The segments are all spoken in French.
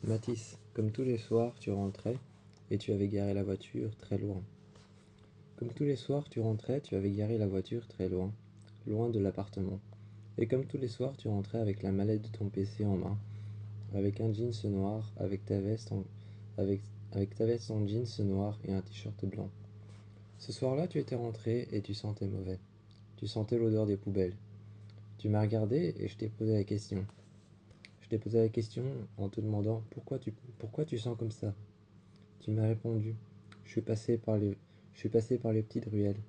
Mathis, comme tous les soirs, tu rentrais et tu avais garé la voiture très loin. Comme tous les soirs, tu rentrais, tu avais garé la voiture très loin, loin de l'appartement. Et comme tous les soirs, tu rentrais avec la mallette de ton PC en main, avec un jeans noir, avec, avec ta veste en jeans noir et un t-shirt blanc. Ce soir-là, tu étais rentré et tu sentais mauvais. Tu sentais l'odeur des poubelles. Tu m'as regardé et je t'ai posé la question. Je t'ai posé la question en te demandant pourquoi tu sens comme ça. Tu m'as répondu. Je suis passé par les, je suis passé par les petites ruelles.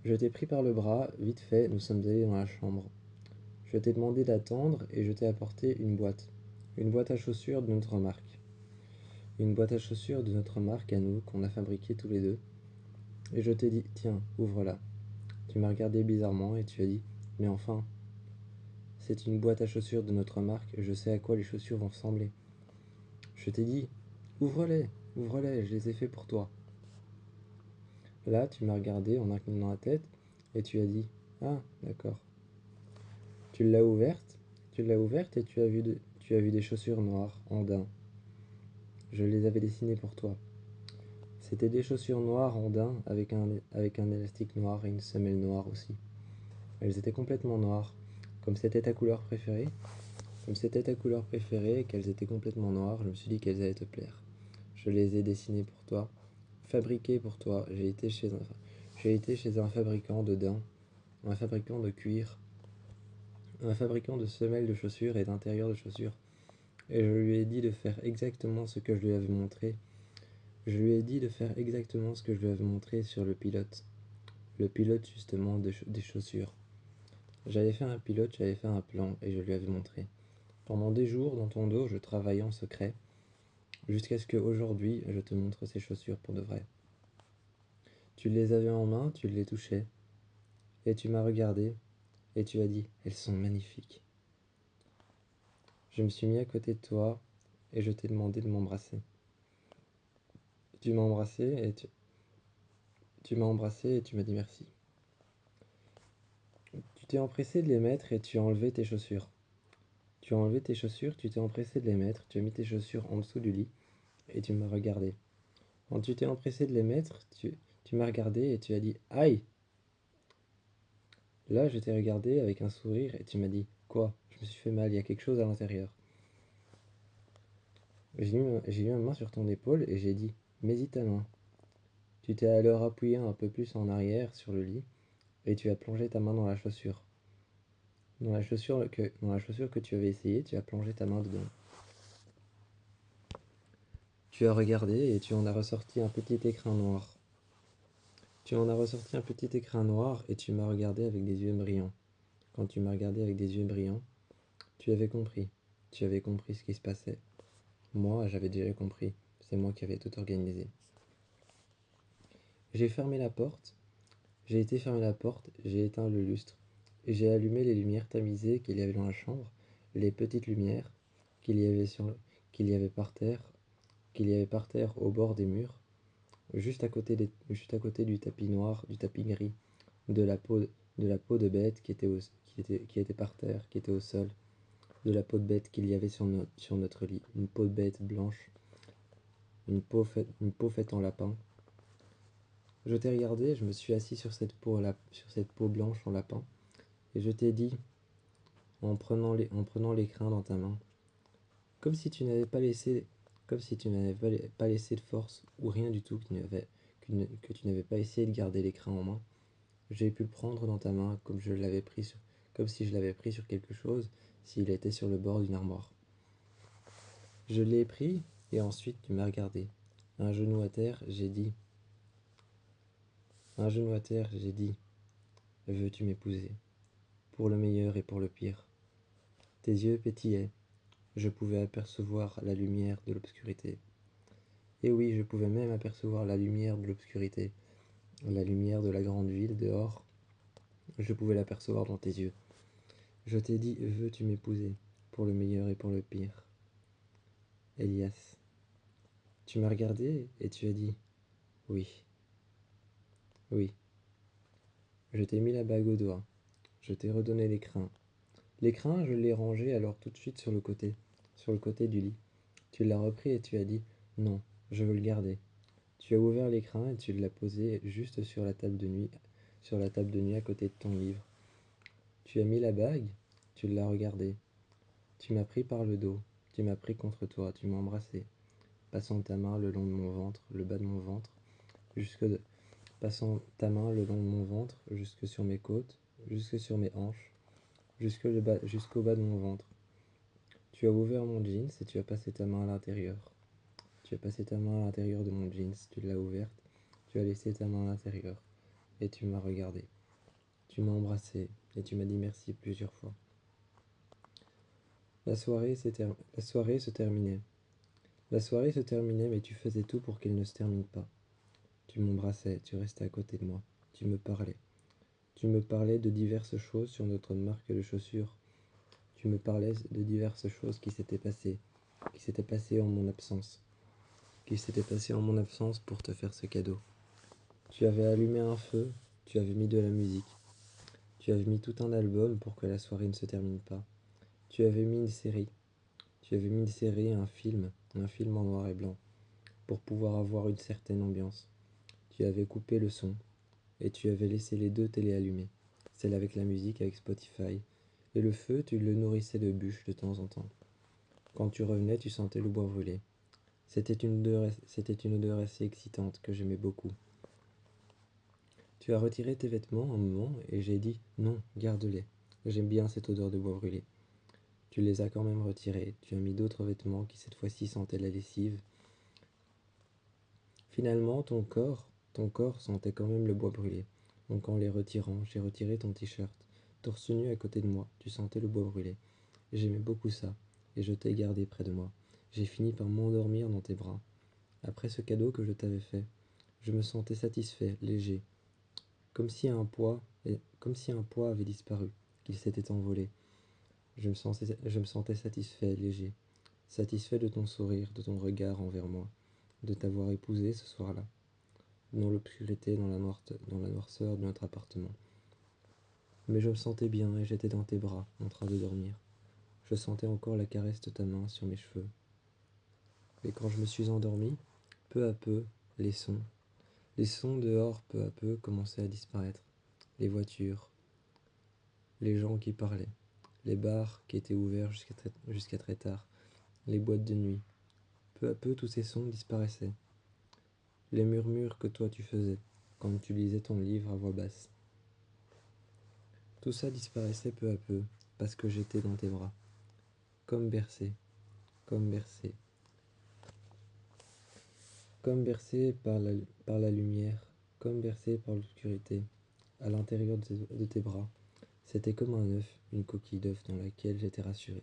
Je t'ai pris par le bras, vite fait, nous sommes allés dans la chambre. Je t'ai demandé d'attendre et je t'ai apporté une boîte. Une boîte à chaussures de notre marque. Une boîte à chaussures de notre marque à nous, qu'on a fabriquée tous les deux. Et je t'ai dit, tiens, ouvre-la. Tu m'as regardé bizarrement et tu as dit, mais enfin, c'est une boîte à chaussures de notre marque, je sais à quoi les chaussures vont ressembler. Je t'ai dit, ouvre-les, ouvre-les, je les ai fait pour toi. Là, tu m'as regardé en inclinant la tête et tu as dit, ah, d'accord. Tu l'as ouverte, et tu as vu des chaussures noires en daim. Je les avais dessinées pour toi. C'était des chaussures noires en daim avec un élastique noir et une semelle noire aussi. Elles étaient complètement noires. Comme c'était ta couleur préférée, et qu'elles étaient complètement noires, je me suis dit qu'elles allaient te plaire. Je les ai dessinées pour toi, fabriquées pour toi. J'ai été chez un fabricant de daim, un fabricant de cuir, un fabricant de semelles de chaussures et d'intérieurs de chaussures. Et je lui ai dit de faire exactement ce que je lui avais montré. Je lui ai dit de faire exactement ce que je lui avais montré sur le pilote. Le pilote justement des chaussures. J'avais fait un pilote, j'avais fait un plan et je lui avais montré. Pendant des jours, dans ton dos, je travaillais en secret, jusqu'à ce qu'aujourd'hui, je te montre ces chaussures pour de vrai. Tu les avais en main, tu les touchais, et tu m'as regardé, et tu as dit, elles sont magnifiques. Je me suis mis à côté de toi, et je t'ai demandé de m'embrasser. Tu m'as embrassé, tu m'as embrassé, et tu m'as dit merci. Tu t'es empressé de les mettre, et tu as enlevé tes chaussures. Tu as enlevé tes chaussures, tu t'es empressé de les mettre, tu as mis tes chaussures en dessous du lit, et tu m'as regardé. Quand tu t'es empressé de les mettre, tu m'as regardé, et tu as dit, aïe! Là, je t'ai regardé avec un sourire et tu m'as dit, quoi? Je me suis fait mal, il y a quelque chose à l'intérieur. J'ai mis ma main sur ton épaule et j'ai dit, mets-y ta main. Tu t'es alors appuyé un peu plus en arrière sur le lit et tu as plongé ta main dans la chaussure. Dans la chaussure que tu avais essayé, tu as plongé ta main dedans. Tu as regardé et tu en as ressorti un petit écrin noir. Tu en as ressorti un petit écrin noir et tu m'as regardé avec des yeux brillants. Quand tu m'as regardé avec des yeux brillants, tu avais compris. Tu avais compris ce qui se passait. Moi, j'avais déjà compris. C'est moi qui avais tout organisé. J'ai fermé la porte. J'ai été fermer la porte. J'ai éteint le lustre. Et j'ai allumé les lumières tamisées qu'il y avait dans la chambre. Les petites lumières qu'il y avait qu'il y avait par terre. Qu'il y avait par terre au bord des murs. Juste à côté du tapis noir, du tapis gris. De la peau de bête qui était par terre, qui était au sol. De la peau de bête qu'il y avait sur notre lit. Une peau de bête blanche. Une peau faite en lapin. Je t'ai regardé, je me suis assis sur sur cette peau blanche en lapin, et je t'ai dit, en prenant l'écrin dans ta main, comme si tu n'avais pas laissé, comme si tu n'avais pas laissé de force ou rien du tout, que tu n'avais pas essayé de garder l'écrin en main, j'ai pu le prendre dans ta main comme si je l'avais pris sur quelque chose, s'il était sur le bord d'une armoire. Je l'ai pris, et ensuite tu m'as regardé. Un genou à terre, j'ai dit, veux-tu m'épouser? Pour le meilleur et pour le pire. Tes yeux pétillaient. Je pouvais apercevoir la lumière de l'obscurité. Et oui, je pouvais même apercevoir la lumière de l'obscurité, la lumière de la grande ville dehors. Je pouvais l'apercevoir dans tes yeux. Je t'ai dit, veux-tu m'épouser? Pour le meilleur et pour le pire. Elias. Tu m'as regardé et tu as dit, oui, oui. Je t'ai mis la bague au doigt. Je t'ai redonné l'écrin. L'écrin, je l'ai rangé alors tout de suite sur le côté, sur le côté du lit. Tu l'as repris et tu as dit non, je veux le garder. Tu as ouvert l'écrin et tu l'as posé juste sur la table de nuit à côté de ton livre. Tu as mis la bague, tu l'as regardée. Tu m'as pris par le dos, tu m'as pris contre toi, tu m'as embrassé, passant ta main le long de mon ventre, le bas de mon ventre, passant ta main le long de mon ventre, jusque sur mes côtes, jusque sur mes hanches, jusqu'au bas de mon ventre. Tu as ouvert mon jeans et tu as passé ta main à l'intérieur. Tu as passé ta main à l'intérieur de mon jeans, tu l'as ouverte, tu as laissé ta main à l'intérieur, et tu m'as regardé. Tu m'as embrassé, et tu m'as dit merci plusieurs fois. La soirée se terminait. La soirée se terminait, mais tu faisais tout pour qu'elle ne se termine pas. Tu m'embrassais, tu restais à côté de moi, tu me parlais. Tu me parlais de diverses choses sur notre marque de chaussures. Tu me parlais de diverses choses qui s'étaient passées en mon absence. Qui s'étaient passées en mon absence pour te faire ce cadeau. Tu avais allumé un feu, tu avais mis de la musique. Tu avais mis tout un album pour que la soirée ne se termine pas. Tu avais mis une série. Tu avais mis une série et un film en noir et blanc, pour pouvoir avoir une certaine ambiance. Tu avais coupé le son, et tu avais laissé les deux télés allumées, celle avec la musique avec Spotify, et le feu, tu le nourrissais de bûches de temps en temps. Quand tu revenais, tu sentais le bois brûler. C'était une odeur assez excitante que j'aimais beaucoup. Tu as retiré tes vêtements un moment, et j'ai dit non, garde-les. J'aime bien cette odeur de bois brûlé. Tu les as quand même retirés, tu as mis d'autres vêtements qui cette fois-ci sentaient la lessive. Finalement, ton corps sentait quand même le bois brûlé. Donc en les retirant, j'ai retiré ton t-shirt. Torse nu à côté de moi, tu sentais le bois brûlé. J'aimais beaucoup ça, et je t'ai gardé près de moi. J'ai fini par m'endormir dans tes bras. Après ce cadeau que je t'avais fait, je me sentais satisfait, léger, comme si un poids avait disparu, qu'il s'était envolé. Je me sentais satisfait, léger, satisfait de ton sourire, de ton regard envers moi, de t'avoir épousé ce soir-là, dans l'obscurité, dans la noirceur de notre appartement. Mais je me sentais bien et j'étais dans tes bras, en train de dormir. Je sentais encore la caresse de ta main sur mes cheveux. Et quand je me suis endormi, peu à peu, les sons dehors peu à peu commençaient à disparaître. Les voitures, les gens qui parlaient, les bars qui étaient ouverts jusqu'à très tard, les boîtes de nuit. Peu à peu, tous ces sons disparaissaient. Les murmures que toi tu faisais quand tu lisais ton livre à voix basse. Tout ça disparaissait peu à peu parce que j'étais dans tes bras, comme bercé, comme bercé, comme bercé par la lumière, comme bercé par l'obscurité, à l'intérieur de tes bras. C'était comme un œuf, une coquille d'œuf dans laquelle j'étais rassuré.